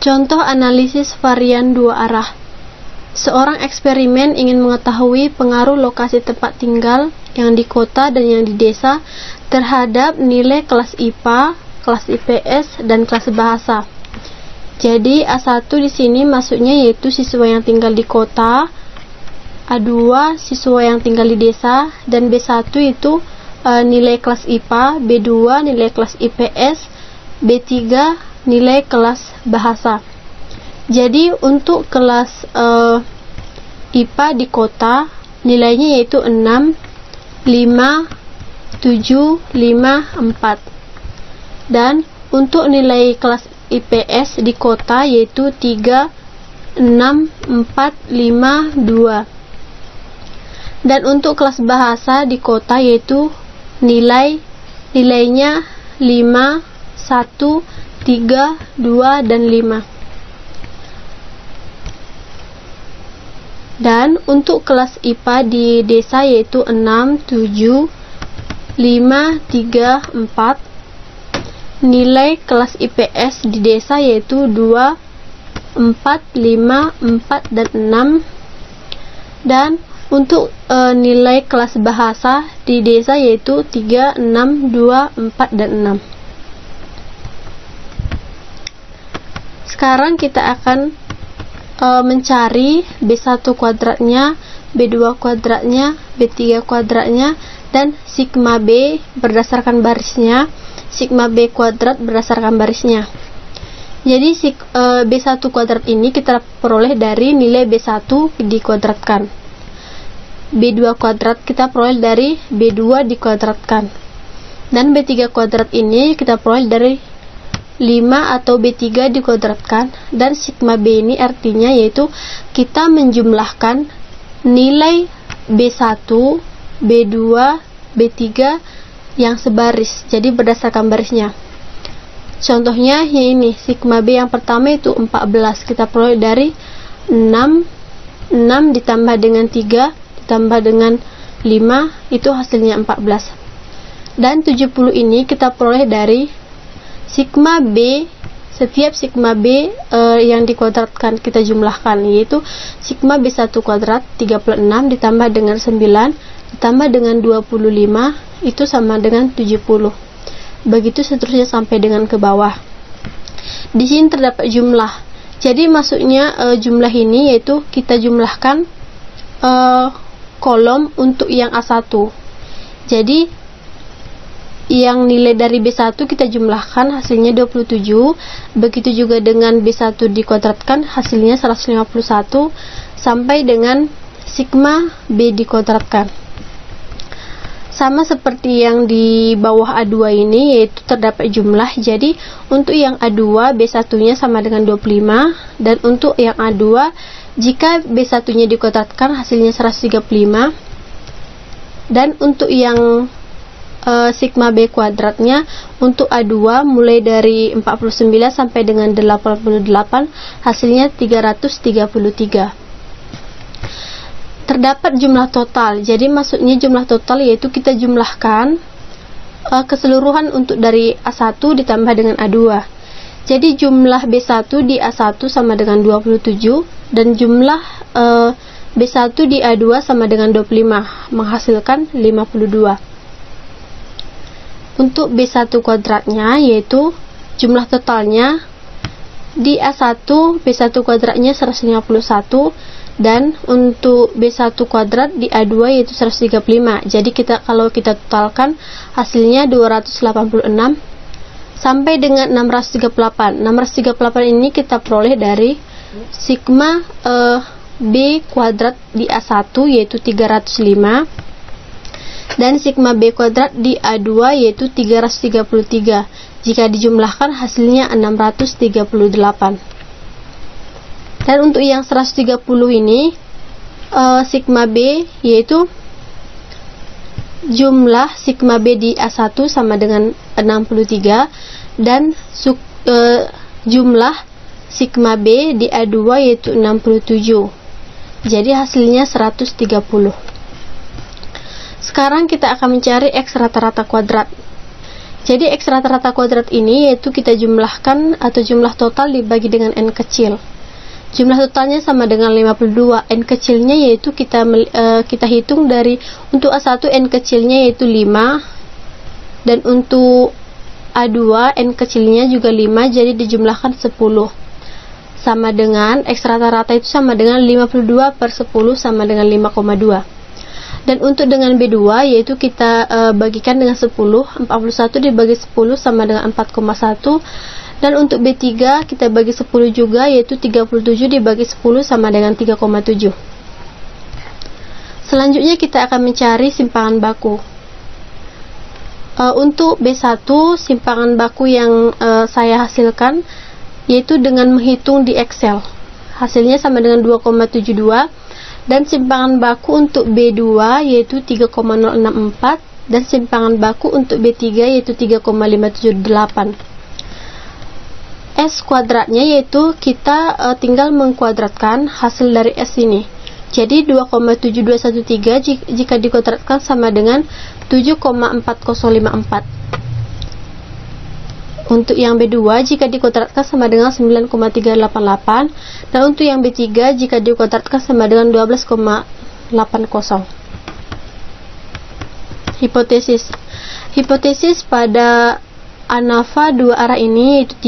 Contoh analisis varian dua arah. Seorang eksperimen ingin mengetahui pengaruh lokasi tempat tinggal yang di kota dan yang di desa terhadap nilai kelas IPA, kelas IPS, dan kelas bahasa. Jadi A1 di sini maksudnya yaitu siswa yang tinggal di kota, A2 siswa yang tinggal di desa, dan B1 itu nilai kelas IPA, B2 nilai kelas IPS, B3 nilai kelas bahasa. Jadi untuk kelas IPA di kota nilainya yaitu 6, 5, 7, 5, 4. Dan untuk nilai kelas IPS di kota yaitu 3, 6, 4, 5, 2. Dan untuk kelas bahasa di kota yaitu nilainya 5, 1, 3, 2, dan 5. Dan untuk kelas IPA di desa yaitu 6, 7, 5, 3, 4. Nilai kelas IPS di desa yaitu 2, 4, 5, 4, dan 6. Dan untuk nilai kelas bahasa di desa yaitu 3, 6, 2, 4, dan 6. Sekarang kita akan mencari B1 kuadratnya, B2 kuadratnya, B3 kuadratnya, dan sigma B berdasarkan barisnya, sigma B kuadrat berdasarkan barisnya. Jadi B1 kuadrat ini kita peroleh dari nilai B1 dikuadratkan, B2 kuadrat kita peroleh dari B2 dikuadratkan, dan B3 kuadrat ini kita peroleh dari 5 atau B3 dikuadratkan. Dan sigma B ini artinya yaitu kita menjumlahkan nilai B1, B2, B3 yang sebaris, jadi berdasarkan barisnya. Contohnya ini sigma B yang pertama itu 14, kita peroleh dari 6 ditambah dengan 3 ditambah dengan 5 itu hasilnya 14. Dan 70 ini kita peroleh dari sigma B, setiap sigma B yang dikuadratkan kita jumlahkan, yaitu sigma B1 kuadrat 36 ditambah dengan 9 ditambah dengan 25 itu sama dengan 70. Begitu seterusnya sampai dengan ke bawah. Di sini terdapat jumlah. Jadi maksudnya jumlah ini yaitu kita jumlahkan kolom untuk yang A1. Jadi yang nilai dari B1 kita jumlahkan hasilnya 27. Begitu juga dengan B1 dikuadratkan hasilnya 151 sampai dengan sigma B dikuadratkan. Sama seperti yang di bawah A2 ini yaitu terdapat jumlah. Jadi untuk yang A2 B1 nya sama dengan 25, dan untuk yang A2 jika B1 nya dikuadratkan hasilnya 135. Dan untuk yang sigma B kuadratnya untuk A2 mulai dari 49 sampai dengan 88 hasilnya 333. Terdapat jumlah total. Jadi maksudnya jumlah total yaitu kita jumlahkan keseluruhan untuk dari A1 ditambah dengan A2. Jadi jumlah B1 di A1 sama dengan 27 dan jumlah B1 di A2 sama dengan 25, menghasilkan 52. Untuk B1 kuadratnya yaitu jumlah totalnya di A1 B1 kuadratnya 151, dan untuk B1 kuadrat di A2 yaitu 135. Jadi kalau kita totalkan hasilnya 286 sampai dengan 638. 638 ini kita peroleh dari sigma B kuadrat di A1 yaitu 305 dan sigma B kuadrat di A2 yaitu 333. Jika dijumlahkan hasilnya 638. Dan untuk yang 130 ini sigma B yaitu jumlah sigma B di A1 sama dengan 63 dan jumlah sigma B di A2 yaitu 67. Jadi hasilnya 130. Sekarang kita akan mencari X rata-rata kuadrat. Jadi X rata-rata kuadrat ini yaitu kita jumlahkan atau jumlah total dibagi dengan N kecil. Jumlah totalnya sama dengan 52. N kecilnya yaitu kita hitung dari untuk A1 N kecilnya yaitu 5, dan untuk A2 N kecilnya juga 5, jadi dijumlahkan 10. Sama dengan X rata-rata itu sama dengan 52 per 10 sama dengan 5,2. Dan untuk dengan B2 yaitu kita bagikan dengan 10, 41 dibagi 10 sama dengan 4,1. Dan untuk B3 kita bagi 10 juga, yaitu 37 dibagi 10 sama dengan 3,7. Selanjutnya kita akan mencari simpangan baku. Untuk B1 simpangan baku yang saya hasilkan yaitu dengan menghitung di Excel. Hasilnya sama dengan 2,72. Dan simpangan baku untuk B2 yaitu 3,064, dan simpangan baku untuk B3 yaitu 3,578. S kuadratnya yaitu kita tinggal mengkuadratkan hasil dari S ini. Jadi 2,7213 jika dikuadratkan sama dengan 7,4054. Untuk yang B2 jika dikuadratkan sama dengan 9,388, dan untuk yang B3 jika dikuadratkan sama dengan 12,80. Hipotesis pada ANAVA dua arah ini yaitu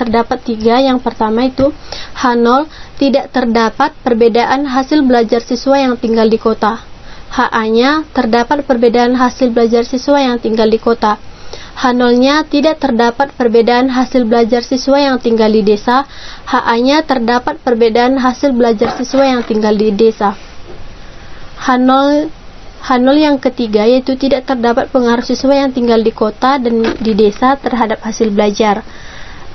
terdapat 3. Yang pertama itu H0 tidak terdapat perbedaan hasil belajar siswa yang tinggal di kota. HA-nya terdapat perbedaan hasil belajar siswa yang tinggal di kota. H0-nya tidak terdapat perbedaan hasil belajar siswa yang tinggal di desa. HA-nya terdapat perbedaan hasil belajar siswa yang tinggal di desa. H0 yang ketiga yaitu tidak terdapat pengaruh siswa yang tinggal di kota dan di desa terhadap hasil belajar.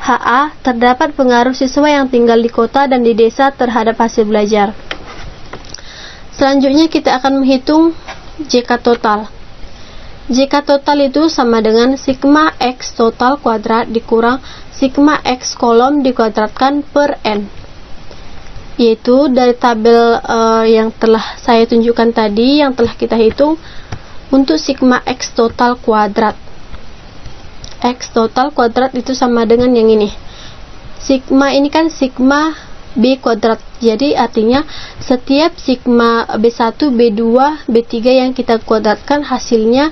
HA terdapat pengaruh siswa yang tinggal di kota dan di desa terhadap hasil belajar. Selanjutnya kita akan menghitung JK total. JK total itu sama dengan sigma X total kuadrat dikurang sigma X kolom dikuadratkan per N. Yaitu dari tabel yang telah saya tunjukkan tadi, yang telah kita hitung untuk sigma X total kuadrat. X total kuadrat itu sama dengan yang ini. Sigma ini kan sigma B kuadrat. Jadi artinya setiap sigma B1, B2, B3 yang kita kuadratkan hasilnya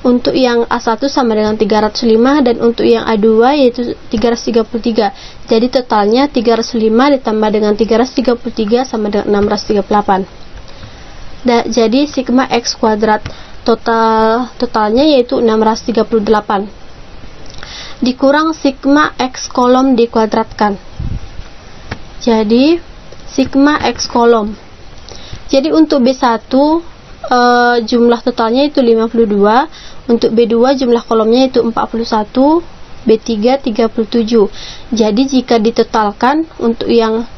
untuk yang A1 sama dengan 305, dan untuk yang A2 yaitu 333. Jadi totalnya 305 ditambah dengan 333 sama dengan 638. Jadi sigma X kuadrat totalnya yaitu 638 dikurang sigma X kolom dikuadratkan. Jadi sigma X kolom. Jadi untuk B1 jumlah totalnya itu 52, untuk B2 jumlah kolomnya itu 41, B3 37. Jadi jika ditotalkan untuk yang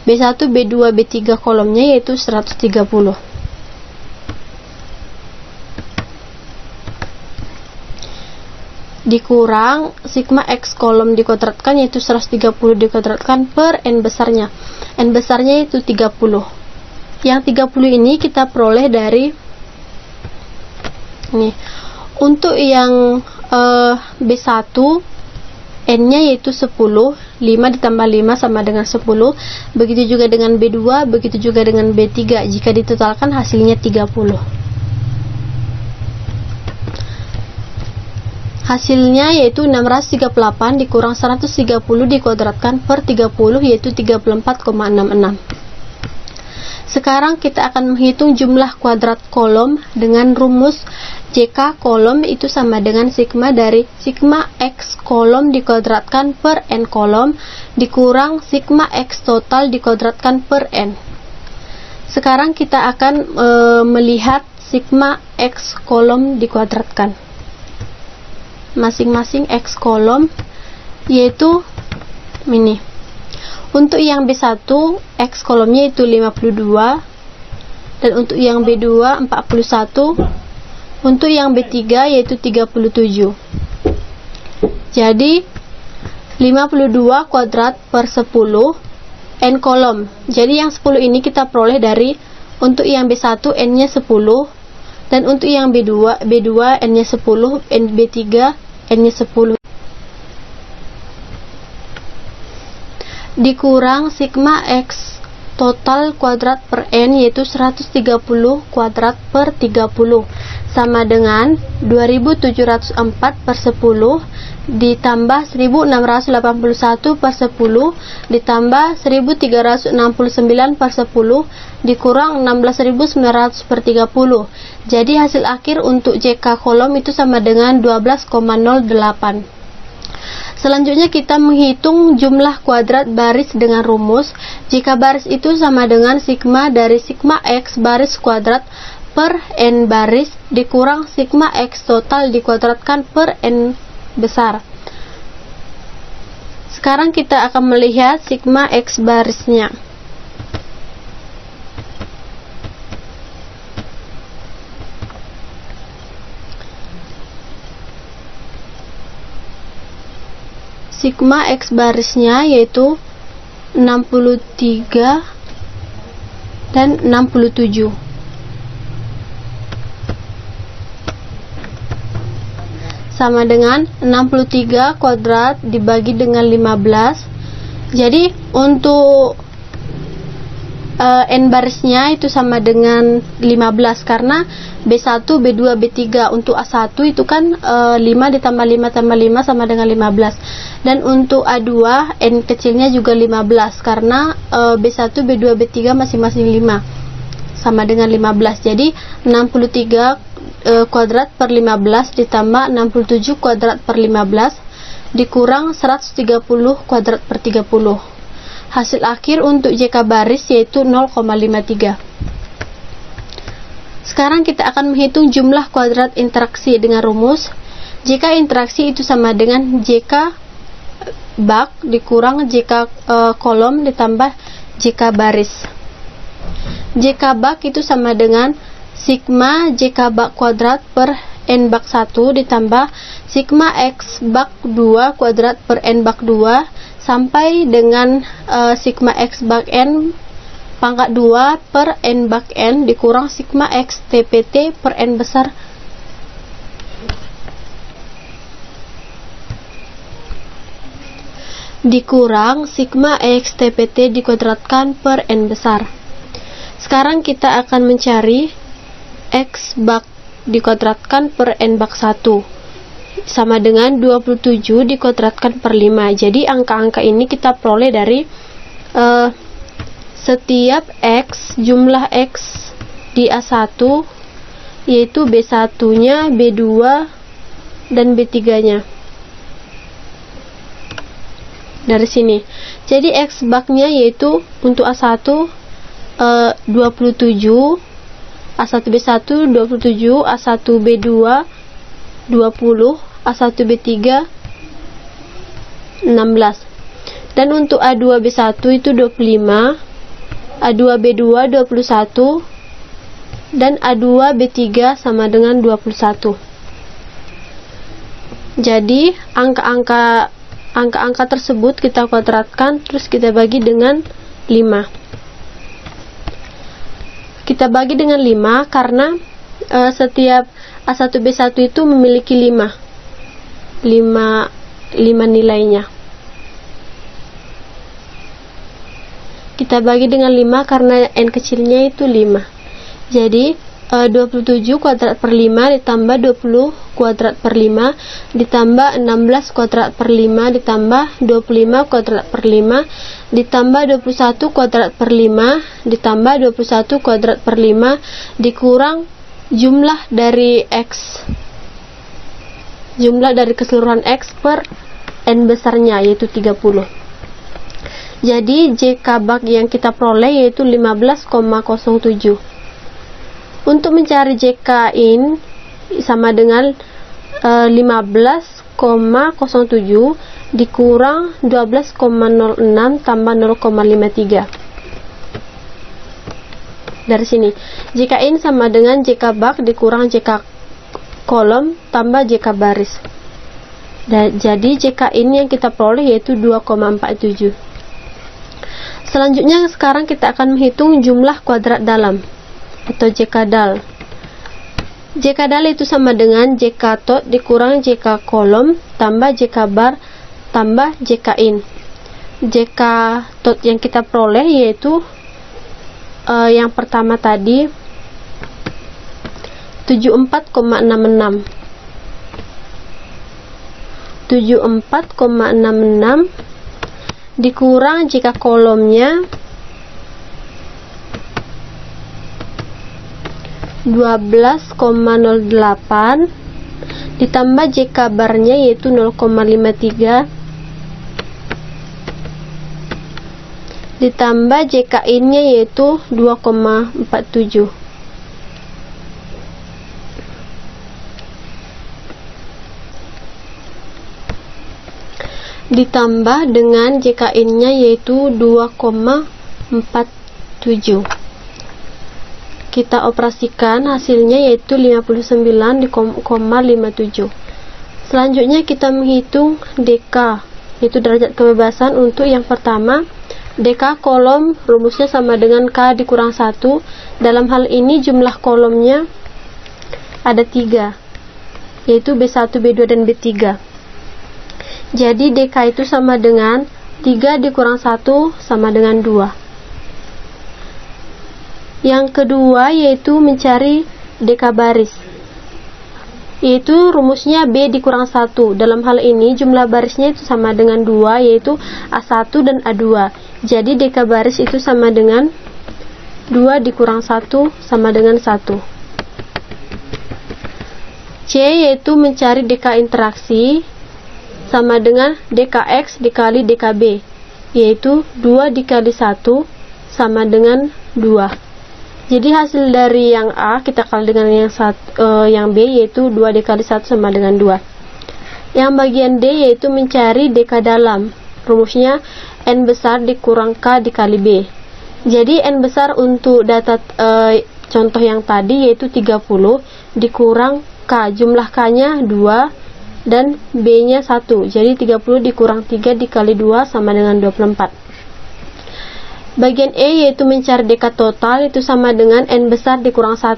B1, B2, B3 kolomnya yaitu 130. Dikurang sigma X kolom dikuadratkan yaitu 130 dikuadratkan per N besarnya. N besarnya itu 30. Yang 30 ini kita peroleh dari ini. Untuk yang B1 N-nya yaitu 10, 5 ditambah 5 sama dengan 10. Begitu juga dengan B2, begitu juga dengan B3. Jika ditotalkan hasilnya 30. Hasilnya yaitu 638 dikurang 130 dikuadratkan per 30 yaitu 34,66. Sekarang kita akan menghitung jumlah kuadrat kolom dengan rumus JK kolom itu sama dengan sigma dari sigma X kolom dikuadratkan per N kolom dikurang sigma X total dikuadratkan per N. Sekarang kita akan melihat sigma X kolom dikuadratkan. Masing-masing X kolom yaitu ini. Untuk yang B1 X kolomnya itu 52, dan untuk yang B2 41, untuk yang B3 yaitu 37. Jadi 52 kuadrat per 10 N kolom. Jadi yang 10 ini kita peroleh dari untuk yang B1 N nya 10, dan untuk yang B2 N nya 10, B3 N-nya 10 dikurang sigma X total kuadrat per N, yaitu 130 kuadrat per 30, sama dengan 2704 per 10 ditambah 1681 per 10 ditambah 1369 per 10 dikurang 16900 per 30. Jadi hasil akhir untuk JK kolom itu sama dengan 12,08. Selanjutnya kita menghitung jumlah kuadrat baris dengan rumus. Jika baris itu sama dengan sigma dari sigma X baris kuadrat per N baris dikurang sigma X total dikuadratkan per N besar. Sekarang kita akan melihat sigma X barisnya. Sigma X barisnya yaitu 63 dan 67. Sama dengan 63 kuadrat dibagi dengan 15. Jadi untuk N barisnya itu sama dengan 15 karena B1, B2, B3 untuk A1 itu kan 5 ditambah 5 tambah 5 sama dengan 15. Dan untuk A2 N kecilnya juga 15 karena B1, B2, B3 masing-masing 5 sama dengan 15. Jadi 63 kuadrat per 15 ditambah 67 kuadrat per 15 dikurang 130 kuadrat per 30. Hasil akhir untuk JK baris yaitu 0,53. Sekarang kita akan menghitung jumlah kuadrat interaksi dengan rumus. Jika interaksi itu sama dengan JK bak dikurang JK kolom ditambah JK baris. JK bak itu sama dengan sigma JK bak kuadrat per N bak 1 ditambah sigma X bak 2 kuadrat per N bak 2 sampai dengan sigma X bak N pangkat 2 per N bak N dikurang sigma X TPT per N besar dikurang sigma X TPT dikuadratkan per N besar. Sekarang kita akan mencari X bak dikuadratkan per N bak 1 sama dengan 27 dikuadratkan per 5. Jadi angka-angka ini kita peroleh dari setiap X, jumlah X di A1 yaitu B1 nya, B2 dan B3 nya dari sini. Jadi X baknya yaitu untuk A1 27, A1 B1 27, A1 B2 20, A1 B3 16, dan untuk A2 B1 itu 25, A2 B2 21, dan A2 B3 sama dengan 21. Jadi angka-angka tersebut kita kuadratkan terus kita bagi dengan 5. Kita bagi dengan 5 karena setiap A1 B1 itu memiliki 5 nilainya. Kita bagi dengan 5 karena N kecilnya itu 5. Jadi 27 kuadrat per 5 ditambah 20 kuadrat per 5 ditambah 16 kuadrat per 5 ditambah 25 kuadrat per 5 ditambah 21 kuadrat per 5 ditambah 21 kuadrat per 5 dikurang jumlah dari X, jumlah dari keseluruhan X per N besarnya yaitu 30. Jadi JK bak yang kita peroleh yaitu 15,07. Untuk mencari JK in sama dengan 15,07 dikurang 12,06 tambah 0,53. Dari sini JK in sama dengan JK bak dikurang JK kolom tambah JK baris. Dan jadi JK in yang kita peroleh yaitu 2,47. Selanjutnya sekarang kita akan menghitung jumlah kuadrat dalam atau JK dal. JK dal itu sama dengan JK tot dikurang JK kolom tambah JK bar tambah JK in. JK tot yang kita peroleh yaitu yang pertama tadi 74,66 dikurang JK kolomnya 12,08 ditambah JK barnya yaitu 0,53 ditambah JK in-nya yaitu 2,47. Ditambah dengan JK in-nya yaitu 2,47. Kita operasikan, hasilnya yaitu 59,57. Selanjutnya kita menghitung DK, yaitu derajat kebebasan. Untuk yang pertama, DK kolom rumusnya sama dengan K dikurang 1. Dalam hal ini jumlah kolomnya ada 3, yaitu B1, B2, dan B3. Jadi DK itu sama dengan 3 dikurang 1 sama dengan 2. Yang kedua yaitu mencari DK baris, yaitu rumusnya B dikurang 1. Dalam hal ini jumlah barisnya itu sama dengan 2, yaitu A1 dan A2. Jadi DK baris itu sama dengan 2 dikurang 1 sama dengan 1. C yaitu mencari DK interaksi, sama dengan DKX dikali DKB, yaitu 2 dikali 1 sama dengan 2. Jadi hasil dari yang A kita kali dengan yang B, yaitu 2 dikali 1 sama dengan 2. Yang bagian D yaitu mencari DK dalam. Rumusnya N besar dikurang K dikali B. Jadi N besar untuk data contoh yang tadi yaitu 30 dikurang K, jumlah K-nya 2 dan B-nya 1. Jadi 30 dikurang 3 dikali 2 sama dengan 24. Bagian E yaitu mencari DK total, itu sama dengan N besar dikurang 1.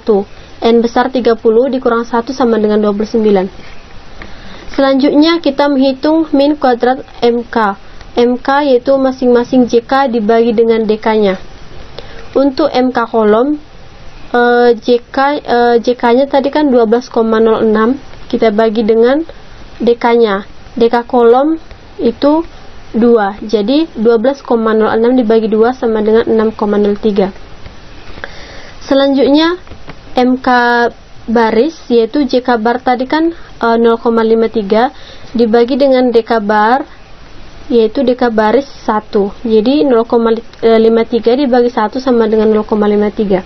N besar 30 dikurang 1 sama dengan 29. Selanjutnya kita menghitung min kuadrat MK. MK yaitu masing-masing JK dibagi dengan DK-nya. Untuk MK kolom, JK-nya tadi kan 12,06, kita bagi dengan DK-nya. DK kolom itu 2, jadi 12,06 dibagi 2 sama dengan 6,03. Selanjutnya MK baris yaitu JK bar tadi kan 0,53 dibagi dengan DK bar yaitu DK baris 1, jadi 0,53 dibagi 1 sama dengan 0,53.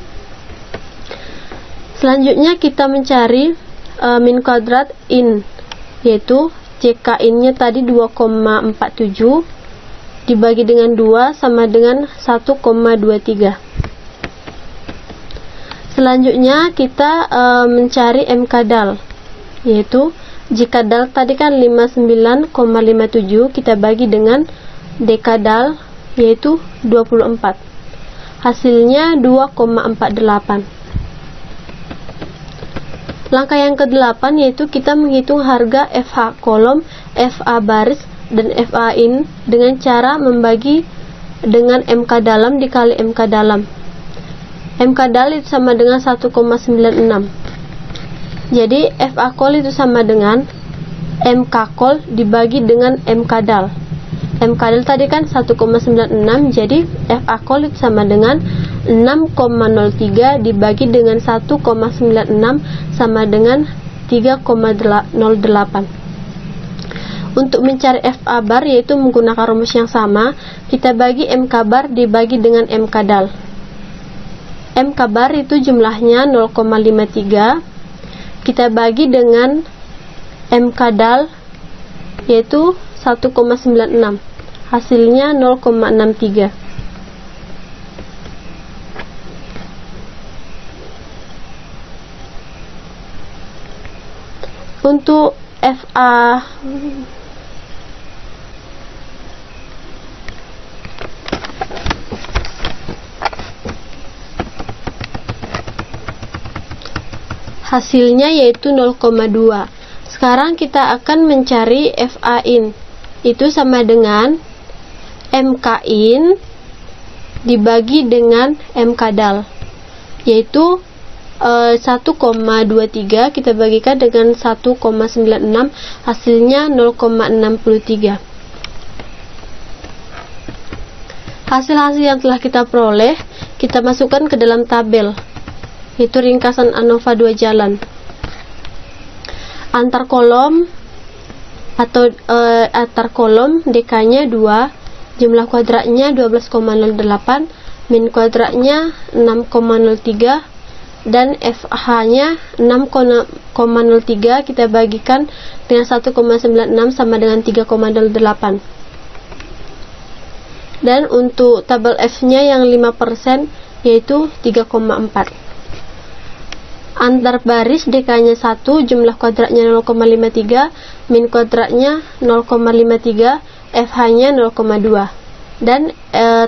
Selanjutnya kita mencari min kuadrat in, yaitu JK in-nya tadi 2,47 dibagi dengan 2 sama dengan 1,23. Selanjutnya kita mencari MK dal, yaitu JK dal tadi kan 59,57 kita bagi dengan DK dal yaitu 24. Hasilnya 2,48. Langkah yang ke-8 yaitu kita menghitung harga FH kolom, FA baris, dan FA in dengan cara membagi dengan MK dalam dikali MK dalam. MK dal itu sama dengan 1,96. Jadi FA kol itu sama dengan MK kol dibagi dengan MK dal. MK dal tadi kan 1,96, jadi FA kol itu sama dengan 6,03 dibagi dengan 1,96 sama dengan 3,08. Untuk mencari FA bar yaitu menggunakan rumus yang sama, kita bagi MK bar dibagi dengan MK dal. MK bar itu jumlahnya 0,53, kita bagi dengan MK dal yaitu 1,96, hasilnya 0,63. Untuk FA hasilnya yaitu 0,2. Sekarang kita akan mencari FA_IN. Itu sama dengan MK_IN dibagi dengan MK_DAL, yaitu 1,23 kita bagikan dengan 1,96, hasilnya 0,63. Hasil-hasil yang telah kita peroleh kita masukkan ke dalam tabel, yaitu ringkasan ANOVA 2 jalan. Antar kolom atau antar kolom DK-nya 2, jumlah kuadratnya 12,08, min kuadratnya 6,03, dan FH-nya 6,03 kita bagikan dengan 1,96 sama dengan 3,08. Dan untuk tabel F-nya yang 5% yaitu 3,4. Antar baris DK-nya 1, jumlah kuadratnya 0,53, min kuadratnya 0,53, FH-nya 0,2. Dan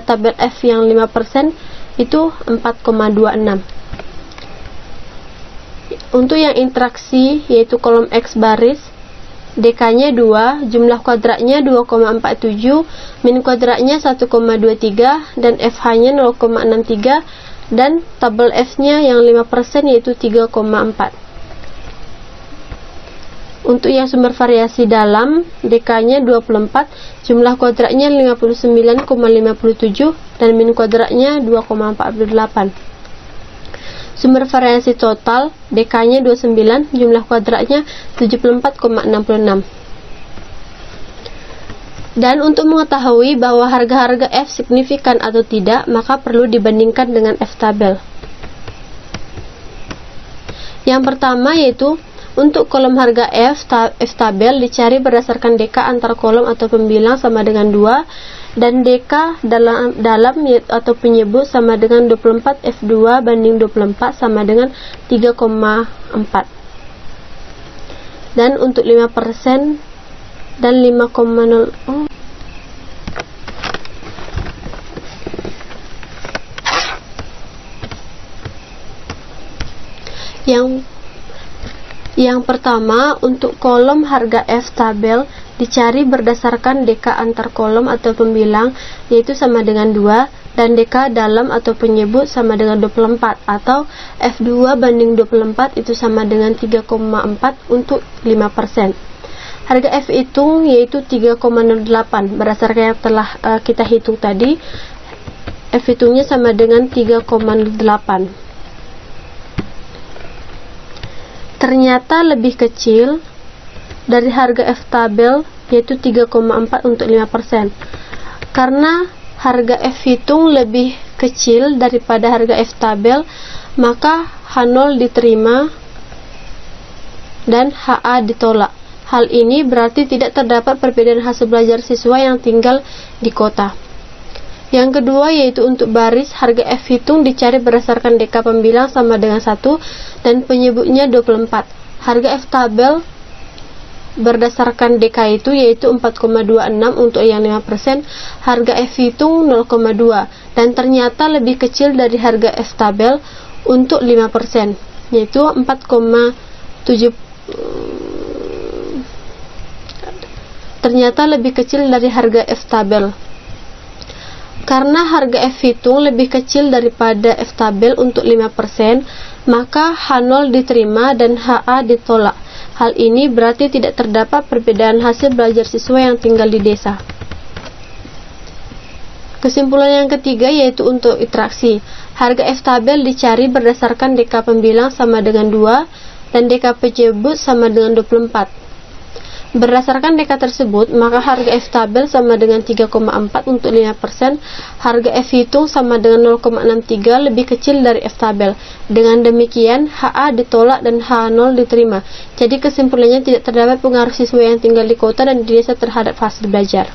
tabel F yang 5% itu 4,26. Untuk yang interaksi yaitu kolom X baris, DK-nya 2, jumlah kuadratnya 2,47, min kuadratnya 1,23, dan FH-nya 0,63, dan tabel F-nya yang 5% yaitu 3,4. Untuk yang sumber variasi dalam, DK-nya 24, jumlah kuadratnya 59,57, dan min kuadratnya 2,48. Sumber variasi total, DK-nya 29, jumlah kuadratnya 74,66. Dan untuk mengetahui bahwa harga-harga F signifikan atau tidak, maka perlu dibandingkan dengan F tabel. Yang pertama yaitu untuk kolom harga F tabel dicari berdasarkan DK antar kolom atau pembilang sama dengan 2, dan DK dalam atau penyebut sama dengan 24, F2 banding 24 sama dengan 3,4. Dan untuk 5% dan 5,0 yang pertama, untuk kolom harga F tabel dicari berdasarkan DK antar kolom atau pembilang yaitu sama dengan 2, dan DK dalam atau penyebut sama dengan 24, atau F2 banding 24 itu sama dengan 3,4 untuk 5%. Harga F hitung yaitu 3,08 berdasarkan yang telah kita hitung tadi. F hitungnya sama dengan 3,08. Ternyata lebih kecil dari harga F tabel yaitu 3,4 untuk 5%. Karena harga F hitung lebih kecil daripada harga F tabel, maka H0 diterima dan HA ditolak. Hal ini berarti tidak terdapat perbedaan hasil belajar siswa yang tinggal di kota. Yang kedua yaitu untuk baris, harga F hitung dicari berdasarkan DK pembilang sama dengan 1 dan penyebutnya 24. Harga F tabel berdasarkan DK itu yaitu 4,26 untuk yang 5%, harga F hitung 0,2, dan ternyata lebih kecil dari harga F tabel untuk 5%, yaitu 4,7. Ternyata lebih kecil dari harga F tabel. Karena harga F hitung lebih kecil daripada F tabel untuk 5%, maka H0 diterima dan HA ditolak. Hal ini berarti tidak terdapat perbedaan hasil belajar siswa yang tinggal di desa. Kesimpulan yang ketiga yaitu untuk interaksi. Harga F tabel dicari berdasarkan DK pembilang sama dengan 2 dan DK penyebut sama dengan 24. Berdasarkan DK tersebut, maka harga F tabel sama dengan 3,4 untuk 5%, harga F hitung sama dengan 0,63 lebih kecil dari F tabel. Dengan demikian, HA ditolak dan H0 diterima. Jadi kesimpulannya tidak terdapat pengaruh siswa yang tinggal di kota dan di desa terhadap hasil belajar.